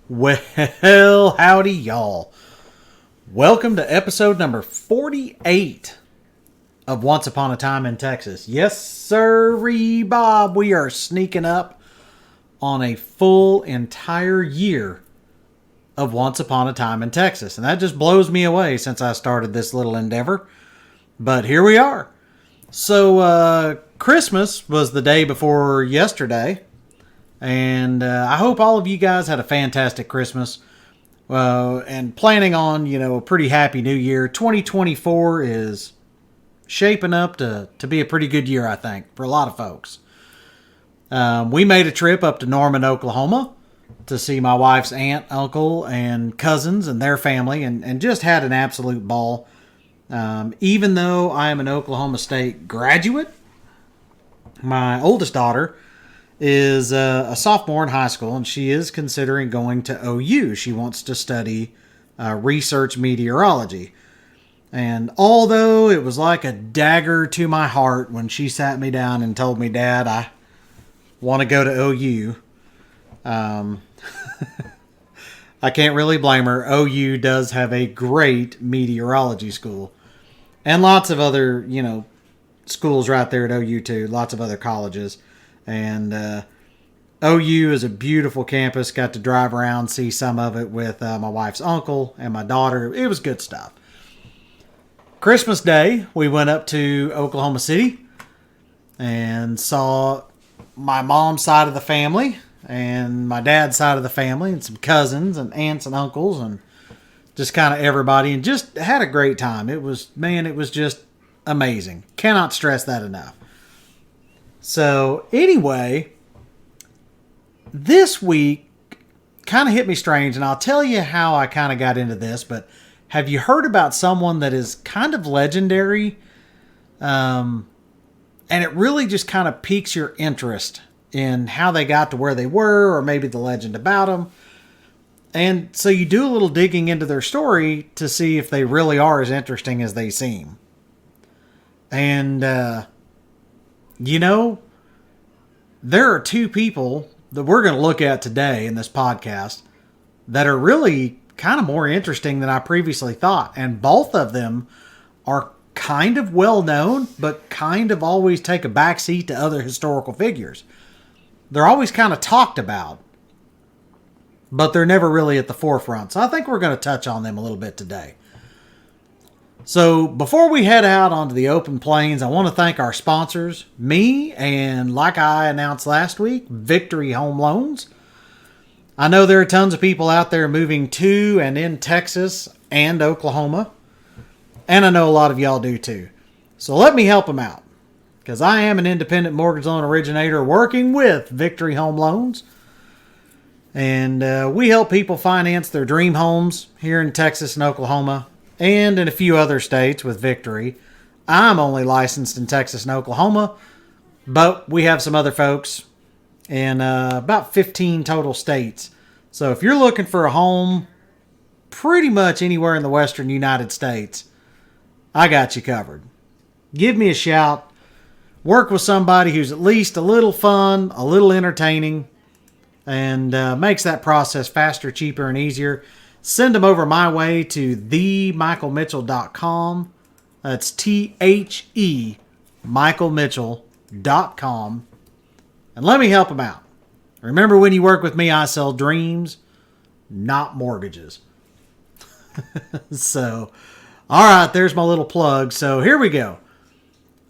Well, howdy, y'all. Welcome to episode number 48 of Once Upon a Time in Texas. Yes, sirree, Bob. We are sneaking up on a full entire year of Once Upon a Time in Texas. And that just blows me away since I started this little endeavor. But here we are. So, Christmas was the day before yesterday. And I hope all of you guys had a fantastic Christmas and planning on, a pretty happy new year. 2024 is shaping up to be a pretty good year, I think, for a lot of folks. We made a trip up to Norman, Oklahoma to see my wife's aunt, uncle, and cousins and their family and just had an absolute ball. Even though I am an Oklahoma State graduate, my oldest daughter is a sophomore in high school, and she is considering going to OU. She wants to study research meteorology. And although it was like a dagger to my heart when she sat me down and told me, Dad, I want to go to OU, I can't really blame her. OU does have a great meteorology school. And lots of other, schools right there at OU too. Lots of other colleges. And OU is a beautiful campus. Got to drive around, see some of it with my wife's uncle and my daughter. It was good stuff. Christmas Day, we went up to Oklahoma City and saw my mom's side of the family and my dad's side of the family and some cousins and aunts and uncles and just kind of everybody, and just had a great time. It was just amazing. Cannot stress that enough. So anyway, this week kind of hit me strange, and I'll tell you how I kind of got into this, but have you heard about someone that is kind of legendary? And it really just kind of piques your interest in how they got to where they were, or maybe the legend about them. And so you do a little digging into their story to see if they really are as interesting as they seem. And, there are two people that we're going to look at today in this podcast that are really kind of more interesting than I previously thought. And both of them are kind of well known, but kind of always take a backseat to other historical figures. They're always kind of talked about, but they're never really at the forefront. So I think we're going to touch on them a little bit today. So before we head out onto the open plains, I want to thank our sponsors, me, and like I announced last week, Victory Home Loans. I know there are tons of people out there moving to and in Texas and Oklahoma, and I know a lot of y'all do too. So let me help them out, because I am an independent mortgage loan originator working with Victory Home Loans. And we help people finance their dream homes here in Texas and Oklahoma, and in a few other states with Victory. I'm only licensed in Texas and Oklahoma, but we have some other folks in about 15 total states. So if you're looking for a home pretty much anywhere in the western United States, I got you covered. Give me a shout. Work with somebody who's at least a little fun, a little entertaining, and makes that process faster, cheaper, and easier. Send them over my way to themichaelmitchell.com. That's THE michaelmitchell.com. And let me help them out. Remember, when you work with me, I sell dreams, not mortgages. So, all right, there's my little plug. So here we go.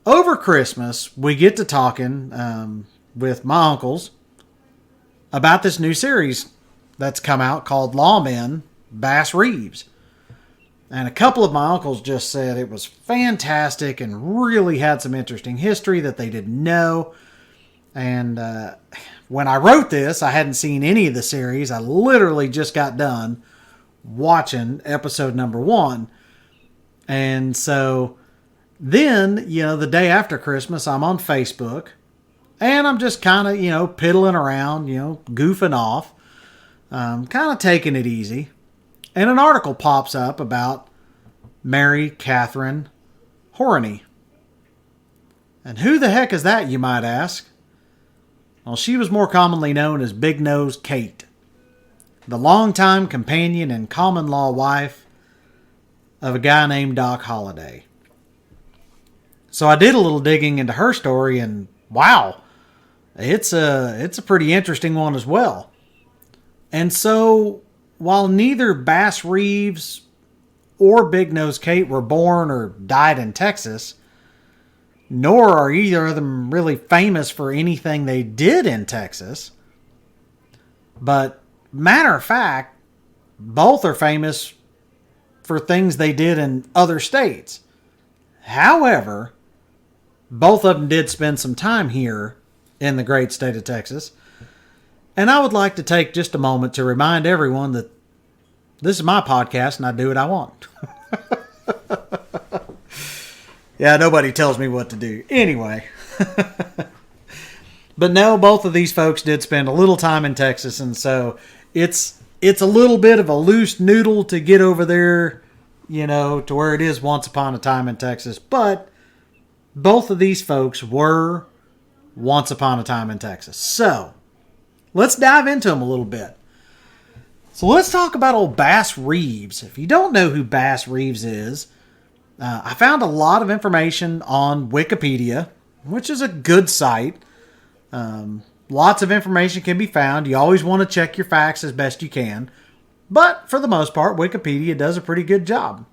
Over Christmas, we get to talking with my uncles about this new series that's come out called Lawmen, Bass Reeves. And a couple of my uncles just said it was fantastic and really had some interesting history that they didn't know. And when I wrote this, I hadn't seen any of the series. I literally just got done watching episode number 1. And so then, the day after Christmas, I'm on Facebook. And I'm just kind of, piddling around, goofing off. Kind of taking it easy. And an article pops up about Mary Catherine Horney. And who the heck is that, you might ask? Well, she was more commonly known as Big Nose Kate. the longtime companion and common law wife of a guy named Doc Holliday. So I did a little digging into her story, and wow, it's a pretty interesting one as well. And so, while neither Bass Reeves or Big Nose Kate were born or died in Texas, nor are either of them really famous for anything they did in Texas, but matter of fact, both are famous for things they did in other states. However, both of them did spend some time here in the great state of Texas. And I would like to take just a moment to remind everyone that this is my podcast and I do what I want. Yeah, nobody tells me what to do. Anyway. But no, both of these folks did spend a little time in Texas, and so it's a little bit of a loose noodle to get over there, to where it is once upon a time in Texas. But both of these folks were once upon a time in Texas. So, let's dive into them a little bit. So let's talk about old Bass Reeves. If you don't know who Bass Reeves is, I found a lot of information on Wikipedia, which is a good site. Lots of information can be found. You always want to check your facts as best you can. But for the most part, Wikipedia does a pretty good job.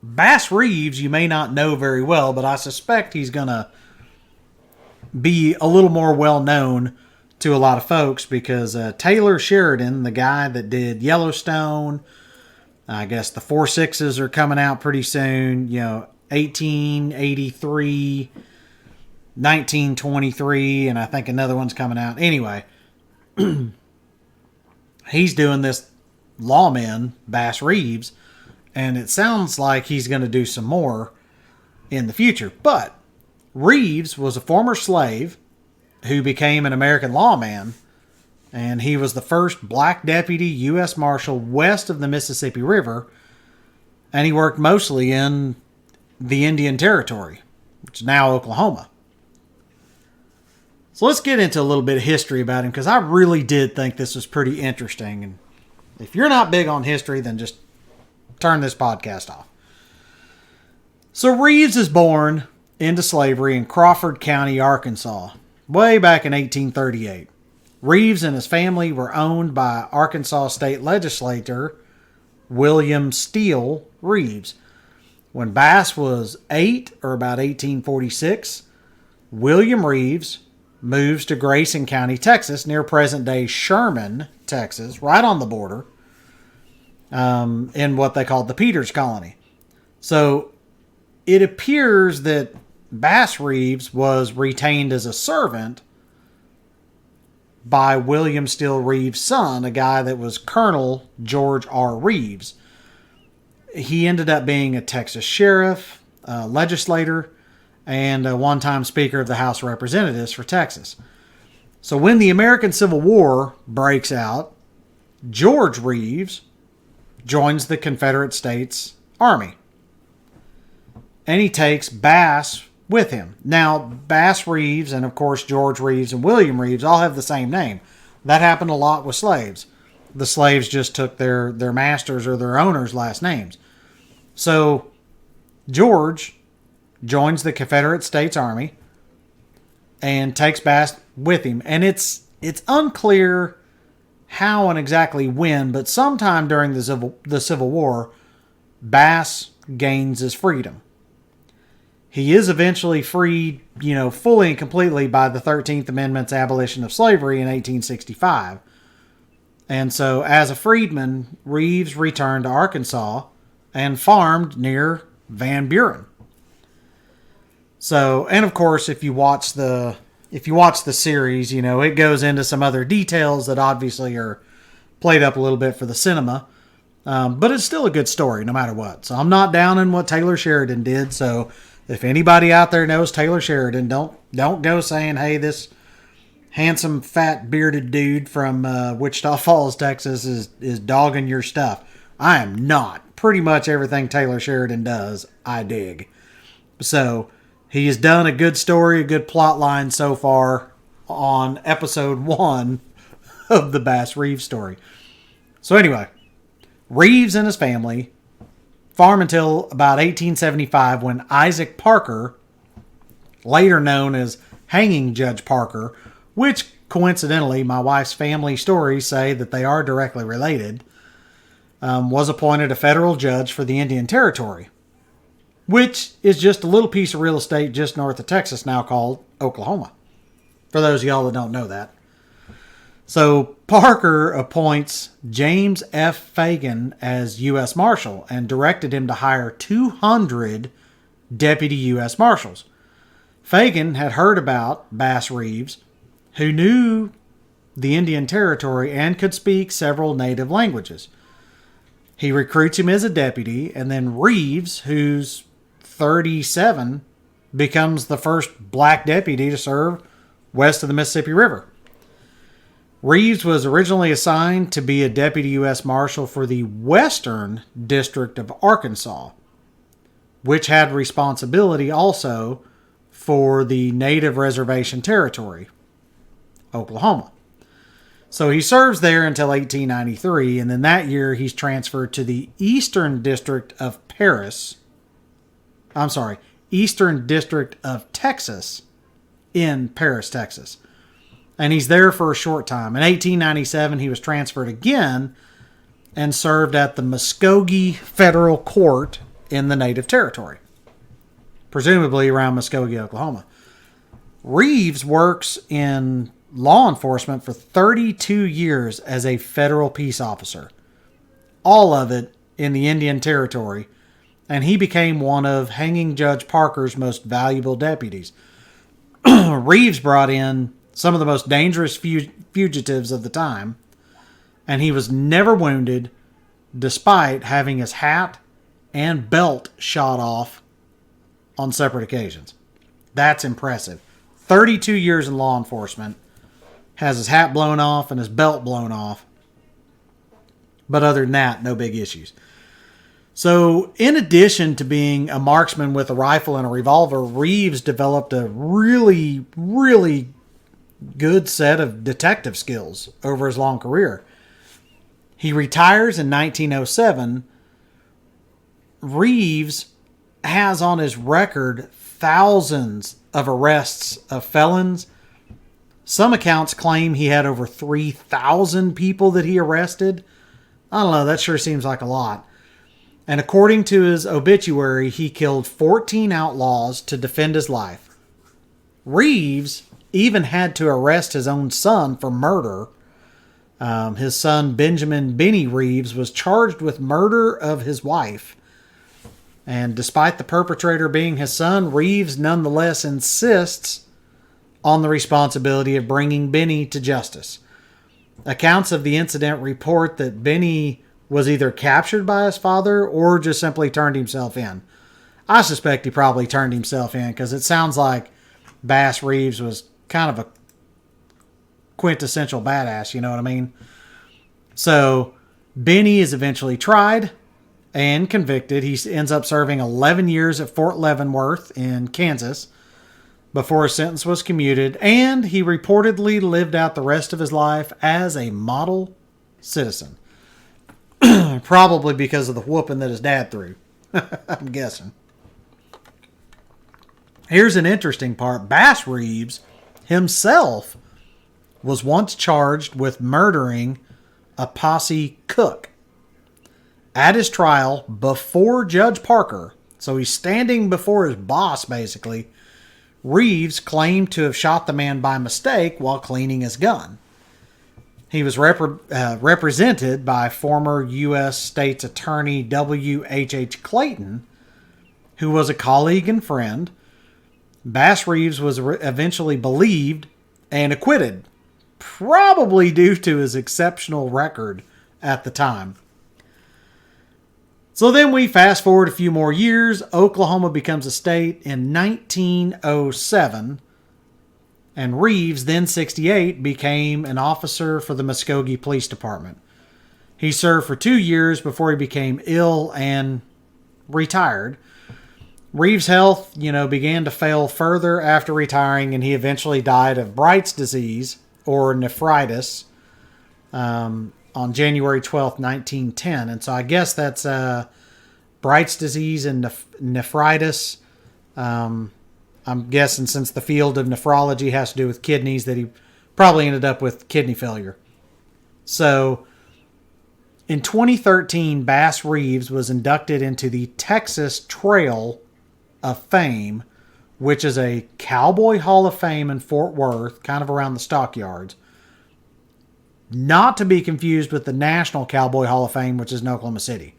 Bass Reeves, you may not know very well, but I suspect he's going to be a little more well known to a lot of folks because Taylor Sheridan, the guy that did Yellowstone, I guess the 4/6s are coming out pretty soon, 1883, 1923, and I think another one's coming out. Anyway, he's doing this lawman, Bass Reeves, and it sounds like he's going to do some more in the future. But Reeves was a former slave who became an American lawman, and he was the first black deputy U.S. Marshal west of the Mississippi River, and he worked mostly in the Indian Territory, which is now Oklahoma. So let's get into a little bit of history about him, because I really did think this was pretty interesting. And if you're not big on history, then just turn this podcast off. So Reeves is born into slavery in Crawford County, Arkansas, way back in 1838. Reeves and his family were owned by Arkansas state legislator William Steele Reeves. When Bass was 8, or about 1846, William Reeves moves to Grayson County, Texas, near present-day Sherman, Texas, right on the border, in what they called the Peters Colony. So it appears that Bass Reeves was retained as a servant by William Steele Reeves' son, a guy that was Colonel George R. Reeves. He ended up being a Texas sheriff, legislator, and a one-time Speaker of the House of Representatives for Texas. So when the American Civil War breaks out, George Reeves joins the Confederate States Army. And he takes Bass with him. Now, Bass Reeves and, of course, George Reeves and William Reeves all have the same name. That happened a lot with slaves. The slaves just took their masters' or their owners' last names. So, George joins the Confederate States Army and takes Bass with him. And it's unclear how and exactly when, but sometime during the Civil War, Bass gains his freedom. He is eventually freed, fully and completely by the 13th Amendment's abolition of slavery in 1865. And so, as a freedman, Reeves returned to Arkansas and farmed near Van Buren. So, and of course, if you watch the series, it goes into some other details that obviously are played up a little bit for the cinema. But it's still a good story, no matter what. So I'm not down in what Taylor Sheridan did. So if anybody out there knows Taylor Sheridan, don't go saying, hey, this handsome, fat, bearded dude from Wichita Falls, Texas is dogging your stuff. I am not. Pretty much everything Taylor Sheridan does, I dig. So he has done a good story, a good plot line so far on episode 1 of the Bass Reeves story. So anyway, Reeves and his family farm until about 1875 when Isaac Parker, later known as Hanging Judge Parker, which coincidentally my wife's family stories say that they are directly related, was appointed a federal judge for the Indian Territory, which is just a little piece of real estate just north of Texas now called Oklahoma, for those of y'all that don't know that. So Parker appoints James F. Fagan as U.S. Marshal and directed him to hire 200 deputy U.S. Marshals. Fagan had heard about Bass Reeves, who knew the Indian Territory and could speak several native languages. He recruits him as a deputy, and then Reeves, who's 37, becomes the first black deputy to serve west of the Mississippi River. Reeves was originally assigned to be a deputy U.S. Marshal for the Western District of Arkansas, which had responsibility also for the Native Reservation Territory, Oklahoma. So he serves there until 1893, and then that year he's transferred to the Eastern District of Eastern District of Texas in Paris, Texas. And he's there for a short time. In 1897, he was transferred again and served at the Muskogee Federal Court in the Native Territory, presumably around Muskogee, Oklahoma. Reeves works in law enforcement for 32 years as a federal peace officer, all of it in the Indian Territory, and he became one of Hanging Judge Parker's most valuable deputies. Reeves brought in some of the most dangerous fugitives of the time, and he was never wounded despite having his hat and belt shot off on separate occasions. That's impressive. 32 years in law enforcement, has his hat blown off and his belt blown off. But other than that, no big issues. So, in addition to being a marksman with a rifle and a revolver, Reeves developed a really, really good set of detective skills over his long career. He retires in 1907. Reeves has on his record thousands of arrests of felons. Some accounts claim he had over 3,000 people that he arrested. I don't know, that sure seems like a lot. And according to his obituary, he killed 14 outlaws to defend his life. Reeves even had to arrest his own son for murder. His son, Benjamin Benny Reeves, was charged with murder of his wife. And despite the perpetrator being his son, Reeves nonetheless insists on the responsibility of bringing Benny to justice. Accounts of the incident report that Benny was either captured by his father or just simply turned himself in. I suspect he probably turned himself in because it sounds like Bass Reeves was kind of a quintessential badass, you know what I mean? So Benny is eventually tried and convicted. He ends up serving 11 years at Fort Leavenworth in Kansas before his sentence was commuted, and he reportedly lived out the rest of his life as a model citizen. Probably because of the whooping that his dad threw. I'm guessing. Here's an interesting part. Bass Reeves himself was once charged with murdering a posse cook. At his trial, before Judge Parker, so he's standing before his boss basically, Reeves claimed to have shot the man by mistake while cleaning his gun. He was represented by former U.S. State's Attorney W.H.H. Clayton, who was a colleague and friend. Bass Reeves was eventually believed and acquitted, probably due to his exceptional record at the time. So then we fast forward a few more years. Oklahoma becomes a state in 1907. And Reeves, then 68, became an officer for the Muskogee Police Department. He served for 2 years before he became ill and retired. Reeves' health, began to fail further after retiring, and he eventually died of Bright's disease, or nephritis, on January 12th, 1910. And so I guess that's Bright's disease and nephritis. I'm guessing since the field of nephrology has to do with kidneys that he probably ended up with kidney failure. So in 2013, Bass Reeves was inducted into the Texas Trail of Fame, which is a Cowboy Hall of Fame in Fort Worth, kind of around the stockyards. Not to be confused with the National Cowboy Hall of Fame, which is in Oklahoma City.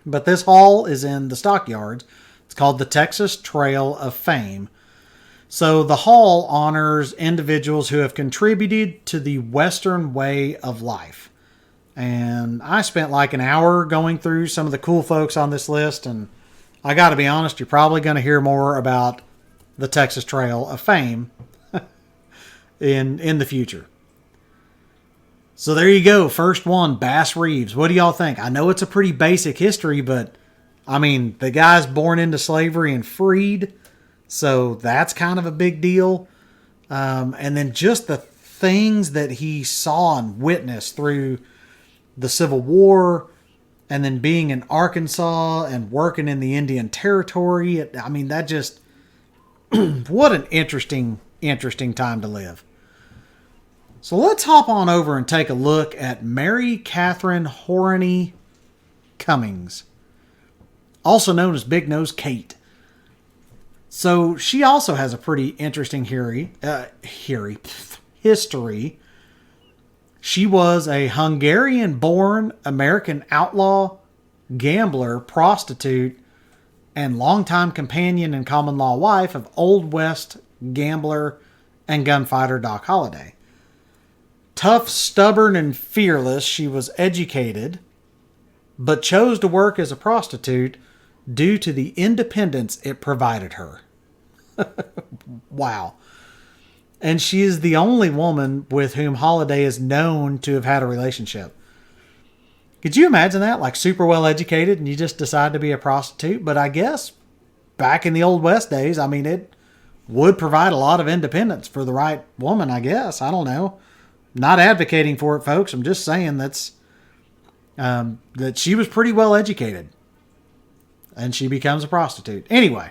But this hall is in the stockyards. It's called the Texas Trail of Fame. So the hall honors individuals who have contributed to the Western way of life. And I spent like an hour going through some of the cool folks on this list, and I got to be honest, you're probably going to hear more about the Texas Trail of Fame in the future. So there you go. First one, Bass Reeves. What do y'all think? I know it's a pretty basic history, but I mean, the guy's born into slavery and freed, so that's kind of a big deal. And then just the things that he saw and witnessed through the Civil War, and then being in Arkansas and working in the Indian Territory. I mean, that just, what an interesting time to live. So let's hop on over and take a look at Mary Catherine Horney Cummings, also known as Big Nose Kate. So she also has a pretty interesting history. She was a Hungarian-born American outlaw, gambler, prostitute, and longtime companion and common-law wife of Old West gambler and gunfighter Doc Holliday. Tough, stubborn, and fearless, she was educated, but chose to work as a prostitute due to the independence it provided her. Wow. And she is the only woman with whom Holliday is known to have had a relationship. Could you imagine that? Like super well educated and you just decide to be a prostitute? But I guess back in the Old West days, I mean, it would provide a lot of independence for the right woman, I guess. I don't know. Not advocating for it, folks. I'm just saying that she was pretty well educated. And she becomes a prostitute. Anyway,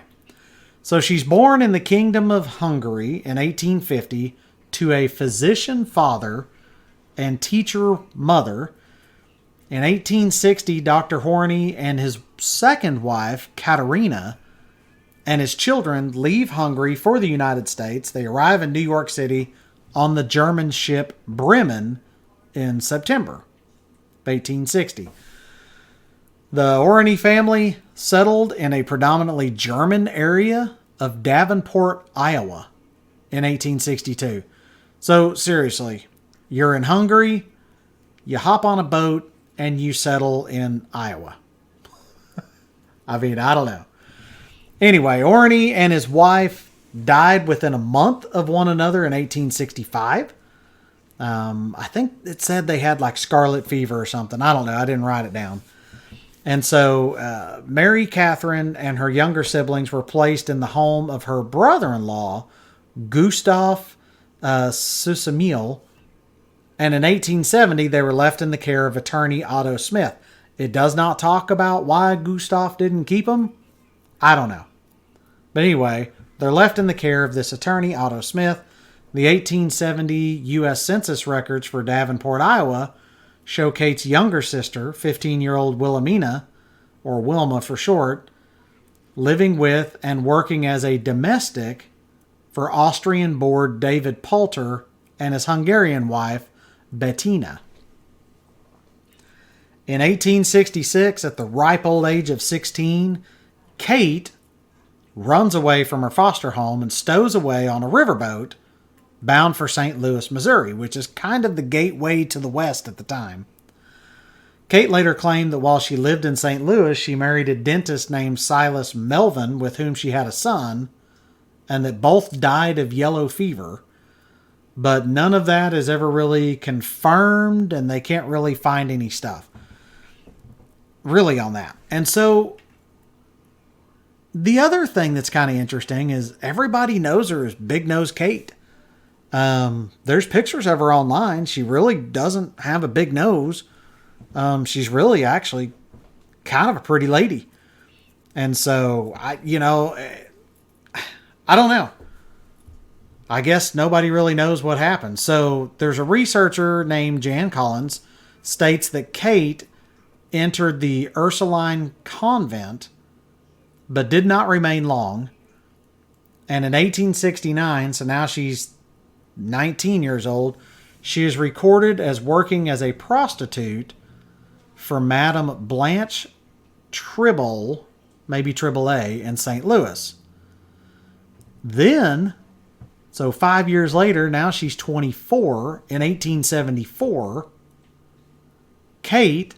so she's born in the Kingdom of Hungary in 1850 to a physician father and teacher mother. In 1860, Dr. Horney and his second wife, Katerina, and his children leave Hungary for the United States. They arrive in New York City on the German ship Bremen in September of 1860. The Horney family settled in a predominantly German area of Davenport, Iowa in 1862. So seriously, you're in Hungary, you hop on a boat, and you settle in Iowa. I mean, I don't know. Anyway, Horney and his wife died within a month of one another in 1865. I think it said they had like scarlet fever or something. I don't know. I didn't write it down. And so Mary Catherine and her younger siblings were placed in the home of her brother-in-law, Gustav Susamil. And in 1870, they were left in the care of attorney Otto Smith. It does not talk about why Gustav didn't keep them. I don't know. But anyway, they're left in the care of this attorney, Otto Smith. The 1870 U.S. Census records for Davenport, Iowa, show Kate's younger sister, 15-year-old Wilhelmina, or Wilma for short, living with and working as a domestic for Austrian-born David Poulter and his Hungarian wife, Bettina. In 1866, at the ripe old age of 16, Kate runs away from her foster home and stows away on a riverboat bound for St. Louis, Missouri, which is kind of the gateway to the West at the time. Kate later claimed that while she lived in St. Louis, she married a dentist named Silas Melvin, with whom she had a son, and that both died of yellow fever. But none of that is ever really confirmed, and they can't really find any stuff really on that. And so the other thing that's kind of interesting is everybody knows her as Big Nose Kate. There's pictures of her online. She really doesn't have a big nose. She's really actually kind of a pretty lady. And so, I don't know. I guess nobody really knows what happened. So there's a researcher named Jan Collins states that Kate entered the Ursuline convent but did not remain long. And in 1869, so now she's 19 years old, she is recorded as working as a prostitute for Madame Blanche Tribble, maybe Tribble A, in St. Louis. Then, so 5 years later, now she's 24. In 1874, Kate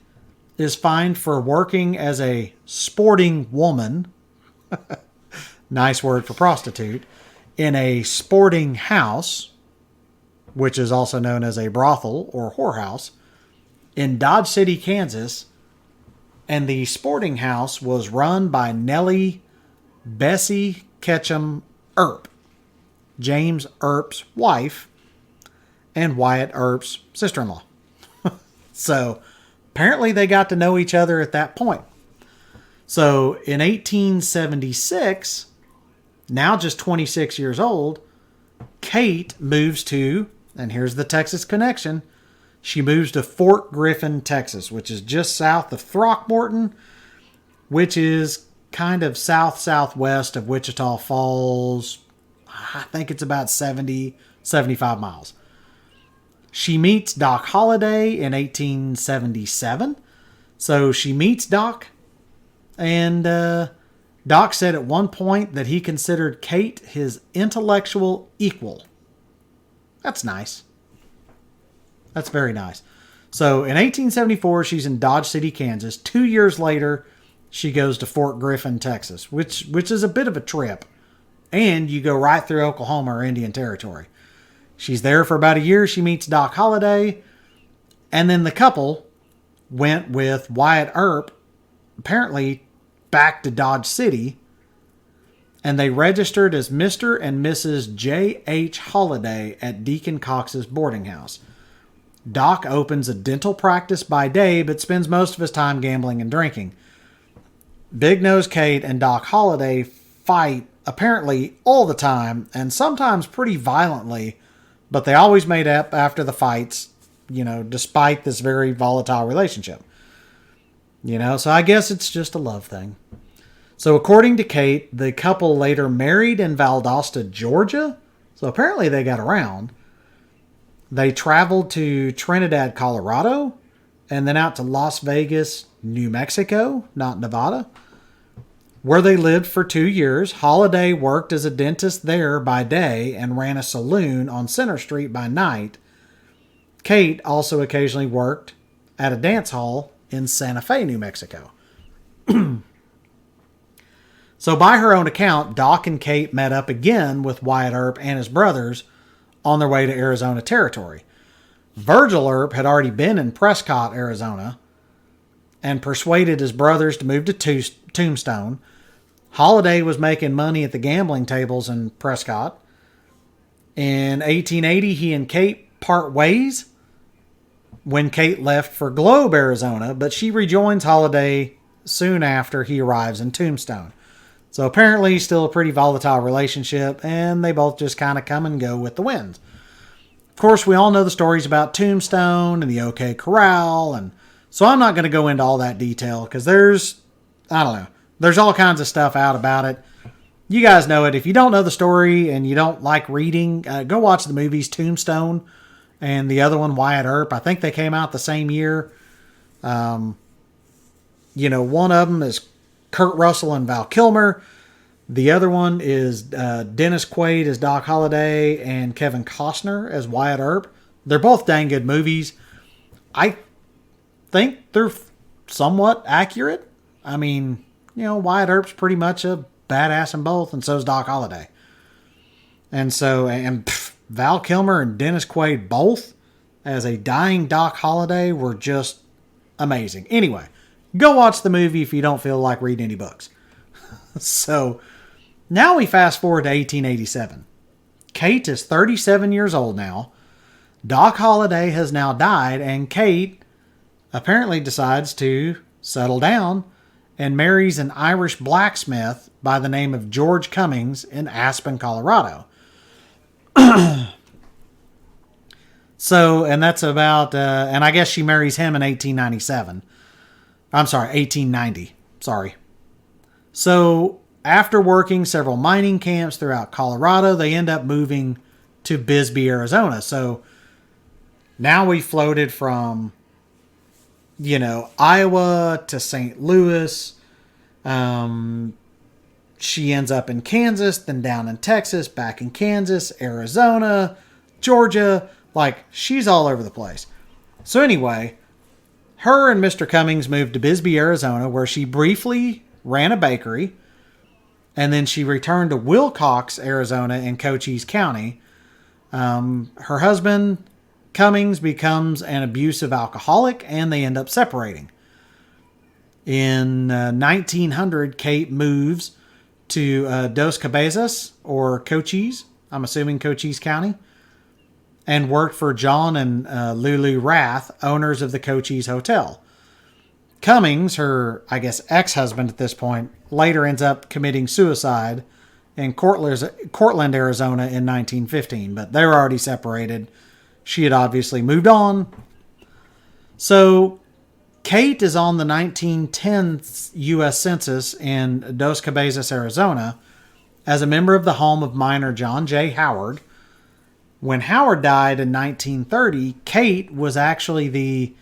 is fined for working as a sporting woman, nice word for prostitute, in a sporting house, which is also known as a brothel or whorehouse, in Dodge City, Kansas. And the sporting house was run by Nellie Bessie Ketchum Earp, James Earp's wife, and Wyatt Earp's sister-in-law. So apparently they got to know each other at that point. So in 1876, now just 26 years old, Kate moves to, and here's the Texas connection, she moves to Fort Griffin, Texas, which is just south of Throckmorton, which is kind of southwest of Wichita Falls. I think it's about 75 miles. She meets Doc Holliday in 1877. So she meets Doc, and Doc said at one point that he considered Kate his intellectual equal. That's nice. That's very nice. So in 1874, she's in Dodge City, Kansas. 2 years later, she goes to Fort Griffin, Texas, which is a bit of a trip. And you go right through Oklahoma or Indian Territory. She's there for about a year. She meets Doc Holliday. And then the couple went with Wyatt Earp, apparently back to Dodge City. And they registered as Mr. and Mrs. J.H. Holliday at Deacon Cox's boarding house. Doc opens a dental practice by day, but spends most of his time gambling and drinking. Big Nose Kate and Doc Holliday fight apparently all the time, and sometimes pretty violently, but they always made up after the fights, despite this very volatile relationship. So I guess it's just a love thing. So according to Kate, the couple later married in Valdosta, Georgia. So apparently they got around. They traveled to Trinidad, Colorado, and then out to Las Vegas, New Mexico, not Nevada, where they lived for 2 years. Holliday worked as a dentist there by day and ran a saloon on Center Street by night. Kate also occasionally worked at a dance hall in Santa Fe, New Mexico. So by her own account, Doc and Kate met up again with Wyatt Earp and his brothers on their way to Arizona Territory. Virgil Earp had already been in Prescott, Arizona, and persuaded his brothers to move to Tombstone. Holliday was making money at the gambling tables in Prescott. In 1880, he and Kate part ways when Kate left for Globe, Arizona, but she rejoins Holliday soon after he arrives in Tombstone. So apparently still a pretty volatile relationship, and they both just kind of come and go with the winds. Of course, we all know the stories about Tombstone and the OK Corral, and so I'm not going to go into all that detail because there's all kinds of stuff out about it. You guys know it. If you don't know the story and you don't like reading, go watch the movies Tombstone and the other one, Wyatt Earp. I think they came out the same year. One of them is Kurt Russell and Val Kilmer. The other one is Dennis Quaid as Doc Holliday and Kevin Costner as Wyatt Earp. They're both dang good movies. I think they're somewhat accurate. I mean, Wyatt Earp's pretty much a badass in both, and so is Doc Holliday. And Val Kilmer and Dennis Quaid both as a dying Doc Holliday were just amazing. Anyway, go watch the movie if you don't feel like reading any books. So now we fast forward to 1887. Kate is 37 years old now. Doc Holliday has now died, and Kate apparently decides to settle down and marries an Irish blacksmith by the name of George Cummings in Aspen, Colorado. So, and that's about, and I guess she marries him in 1897. I'm sorry, 1890. Sorry. So, after working several mining camps throughout Colorado, they end up moving to Bisbee, Arizona. So, now we floated from, Iowa to St. Louis. She ends up in Kansas, then down in Texas, back in Kansas, Arizona, Georgia. Like, she's all over the place. So anyway, her and Mr. Cummings moved to Bisbee, Arizona, where she briefly ran a bakery. And then she returned to Wilcox, Arizona in Cochise County. Her husband, Cummings, becomes an abusive alcoholic, and they end up separating. In 1900, Kate moves to Dos Cabezas, or Cochise. I'm assuming Cochise County. And worked for John and Lulu Rath, owners of the Cochise Hotel. Cummings, her, ex-husband at this point, later ends up committing suicide in Cortland, Arizona in 1915. But they were already separated. She had obviously moved on. So, Kate is on the 1910 U.S. Census in Dos Cabezas, Arizona, as a member of the home of miner John J. Howard. When Howard died in 1930, Kate was actually the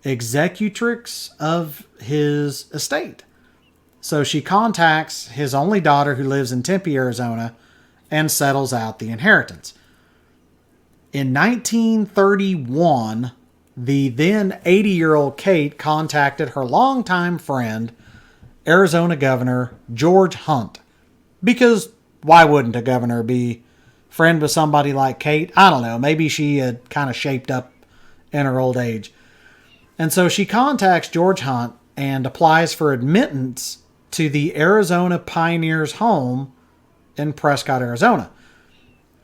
executrix of his estate. So she contacts his only daughter, who lives in Tempe, Arizona, and settles out the inheritance. In 1931, the then 80-year-old Kate contacted her longtime friend, Arizona Governor George Hunt. Because why wouldn't a governor be friend with somebody like Kate? I don't know. Maybe she had kind of shaped up in her old age. And so she contacts George Hunt and applies for admittance to the Arizona Pioneers home in Prescott, Arizona.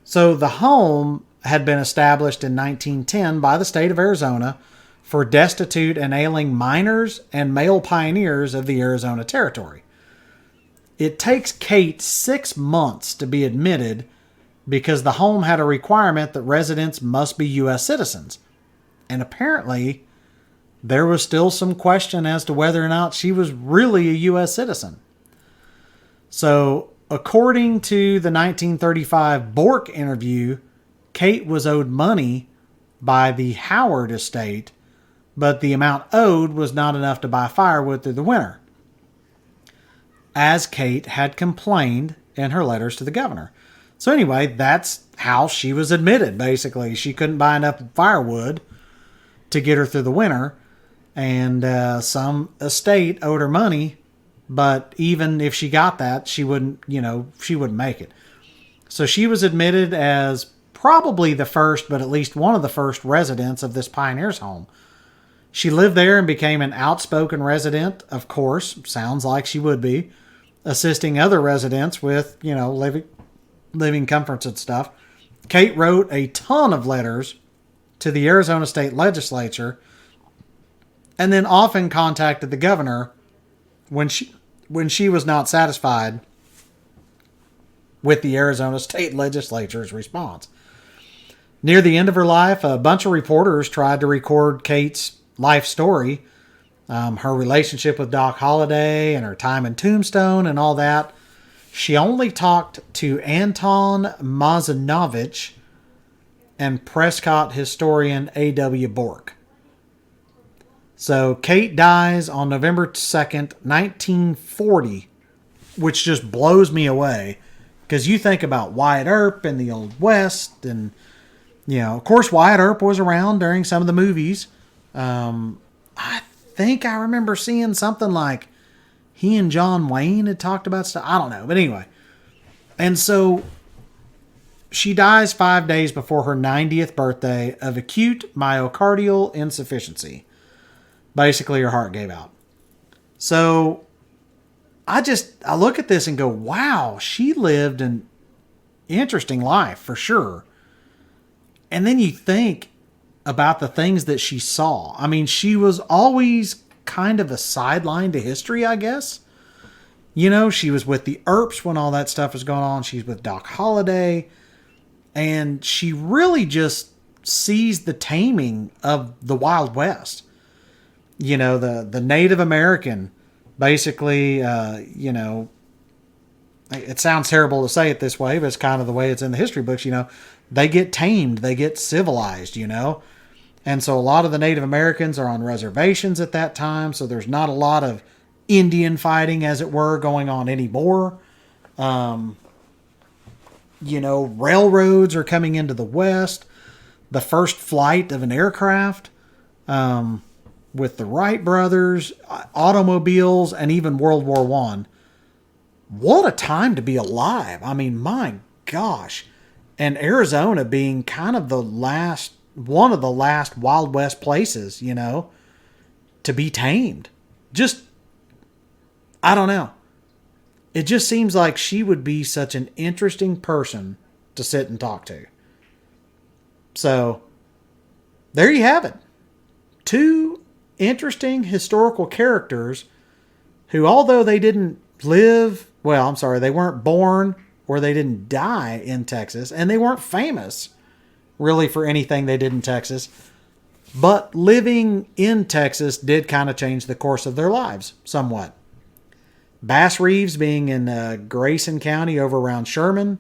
So the home had been established in 1910 by the state of Arizona for destitute and ailing miners and male pioneers of the Arizona Territory. It takes Kate 6 months to be admitted because the home had a requirement that residents must be U.S. citizens. And apparently, there was still some question as to whether or not she was really a U.S. citizen. So, according to the 1935 Bork interview, Kate was owed money by the Howard estate, but the amount owed was not enough to buy firewood through the winter, as Kate had complained in her letters to the governor. So anyway, that's how she was admitted, basically. She couldn't buy enough firewood to get her through the winter, and some estate owed her money, but even if she got that, she wouldn't make it. So she was admitted as probably the first, but at least one of the first residents of this pioneer's home. She lived there and became an outspoken resident, of course, sounds like she would be, assisting other residents with, living comforts and stuff. Kate wrote a ton of letters to the Arizona State Legislature, and then often contacted the governor when she was not satisfied with the Arizona State Legislature's response. Near the end of her life, a bunch of reporters tried to record Kate's life story, her relationship with Doc Holliday and her time in Tombstone and all that. She only talked to Anton Mazinovich and Prescott historian A.W. Bork. So Kate dies on November 2nd, 1940, which just blows me away. Because you think about Wyatt Earp and the Old West, and, of course Wyatt Earp was around during some of the movies. I think I remember seeing something like he and John Wayne had talked about stuff. I don't know. But anyway. And so she dies 5 days before her 90th birthday of acute myocardial insufficiency. Basically, her heart gave out. So I look at this and go, wow, she lived an interesting life for sure. And then you think about the things that she saw. I mean, she was always kind of a sideline to history, I guess. You know, she was with the Earps when all that stuff was going on. She's with Doc Holliday. And she really just sees the taming of the Wild West. You know, the Native American, basically, you know, it sounds terrible to say it this way, but it's kind of the way it's in the history books, you know. They get tamed, they get civilized, you know. And so a lot of the Native Americans are on reservations at that time, so there's not a lot of Indian fighting, as it were, going on anymore. You know, railroads are coming into the West. The first flight of an aircraft with the Wright brothers, automobiles, and even World War One. What a time to be alive. I mean, my gosh. And Arizona being kind of one of the last Wild West places, you know, to be tamed. Just, I don't know. It just seems like she would be such an interesting person to sit and talk to. So, there you have it. 2 interesting historical characters who, although they didn't live, well, I'm sorry, they weren't born or they didn't die in Texas, and they weren't famous really for anything they did in Texas, but living in Texas did kind of change the course of their lives somewhat. Bass Reeves being in Grayson County over around Sherman,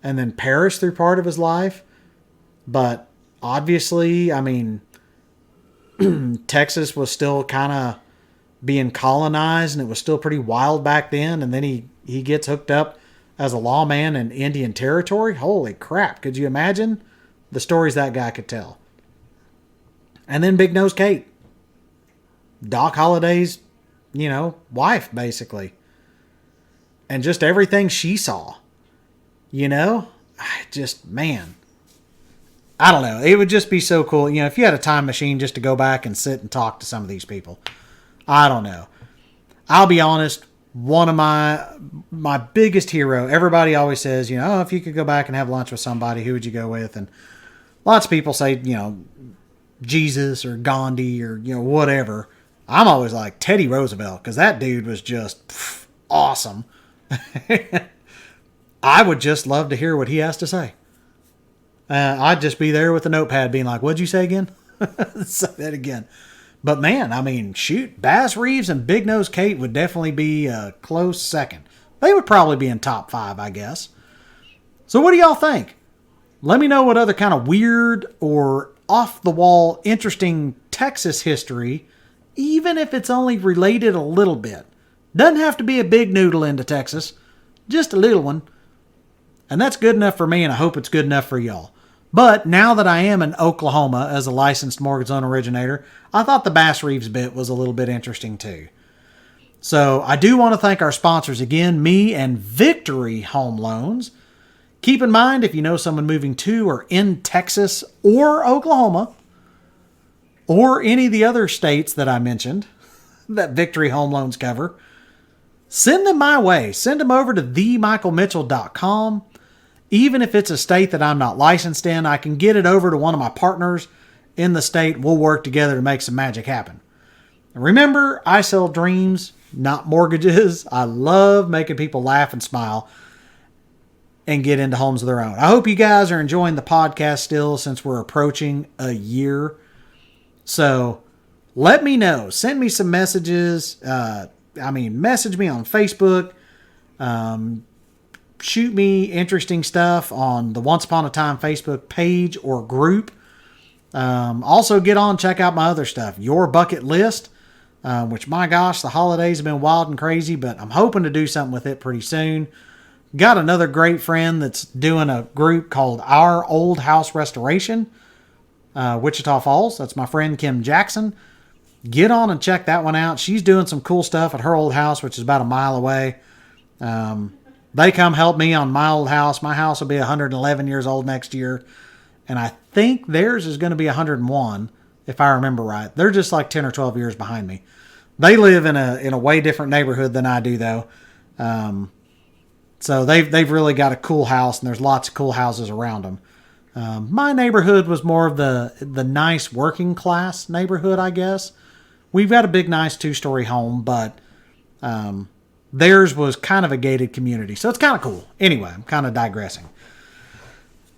and then Paris through part of his life. But obviously, I mean, Texas was still kind of being colonized, and it was still pretty wild back then. And then he gets hooked up as a lawman in Indian Territory. Holy crap. Could you imagine the stories that guy could tell? And then Big Nose Kate, Doc Holliday's, you know, wife, basically. And just everything she saw. You know? Just, man. I don't know. It would just be so cool. You know, if you had a time machine just to go back and sit and talk to some of these people. I don't know. I'll be honest. One of my biggest hero, everybody always says, you know, oh, if you could go back and have lunch with somebody, who would you go with? And lots of people say, you know, Jesus or Gandhi or, you know, whatever. I'm always like Teddy Roosevelt, because that dude was just awesome. I would just love to hear what he has to say. I'd just be there with a notepad being like, what'd you say again? Say that again. But man, I mean, shoot, Bass Reeves and Big Nose Kate would definitely be a close second. They would probably be in top 5, I guess. So what do y'all think? Let me know what other kind of weird or off-the-wall interesting Texas history, even if it's only related a little bit. Doesn't have to be a big noodle into Texas. Just a little one. And that's good enough for me, and I hope it's good enough for y'all. But now that I am in Oklahoma as a licensed mortgage loan originator, I thought the Bass Reeves bit was a little bit interesting too. So I do want to thank our sponsors again, me and Victory Home Loans. Keep in mind, if you know someone moving to or in Texas or Oklahoma, or any of the other states that I mentioned that Victory Home Loans cover, send them my way. Send them over to themichaelmitchell.com. Even if it's a state that I'm not licensed in, I can get it over to one of my partners in the state. We'll work together to make some magic happen. And remember, I sell dreams, not mortgages. I love making people laugh and smile and get into homes of their own. I hope you guys are enjoying the podcast still, since we're approaching a year. So let me know. Send me some messages. Message me on Facebook. Shoot me interesting stuff on the Once Upon a Time Facebook page or group. Also get on, check out my other stuff. Your Bucket List, which, my gosh, the holidays have been wild and crazy, but I'm hoping to do something with it pretty soon. Got another great friend that's doing a group called Our Old House Restoration, Wichita Falls. That's my friend Kim Jackson. Get on and check that one out. She's doing some cool stuff at her old house, which is about a mile away. They come help me on my old house. My house will be 111 years old next year. And I think theirs is going to be 101, if I remember right. They're just like 10 or 12 years behind me. They live in a way different neighborhood than I do, though. So they've really got a cool house, and there's lots of cool houses around them. My neighborhood was more of the nice working class neighborhood, I guess. We've got a big, nice 2-story home, but theirs was kind of a gated community. So it's kind of cool. Anyway, I'm kind of digressing.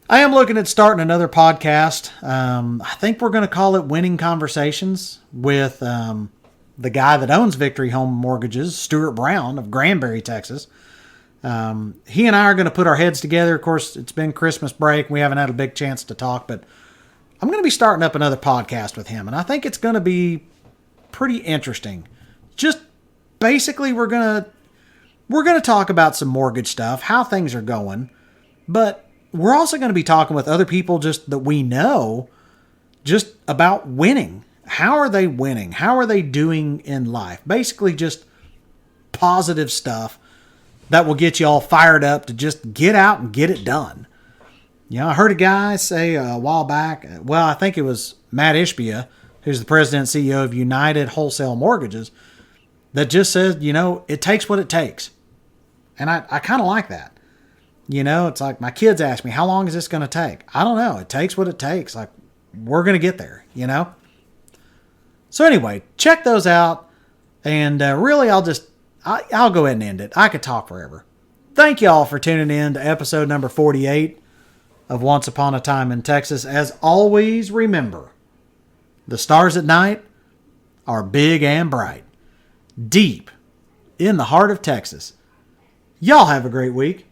I am looking at starting another podcast. I think we're going to call it Winning Conversations with the guy that owns Victory Home Mortgages, Stuart Brown of Granbury, Texas. He and I are going to put our heads together. Of course, it's been Christmas break. We haven't had a big chance to talk, but I'm going to be starting up another podcast with him, and I think it's going to be pretty interesting. Just basically, we're going to talk about some mortgage stuff, how things are going, but we're also going to be talking with other people just that we know just about winning. How are they winning? How are they doing in life? Basically, just positive stuff that will get you all fired up to just get out and get it done. You know, I heard a guy say a while back, well, I think it was Matt Ishbia, who's the president and CEO of United Wholesale Mortgages, that just said, you know, it takes what it takes. And I kind of like that. You know, it's like my kids ask me, how long is this going to take? I don't know. It takes what it takes. Like, we're going to get there, you know? So anyway, check those out. And really, I'll go ahead and end it. I could talk forever. Thank you all for tuning in to episode number 48 of Once Upon a Time in Texas. As always, remember, the stars at night are big and bright, deep in the heart of Texas. Y'all have a great week.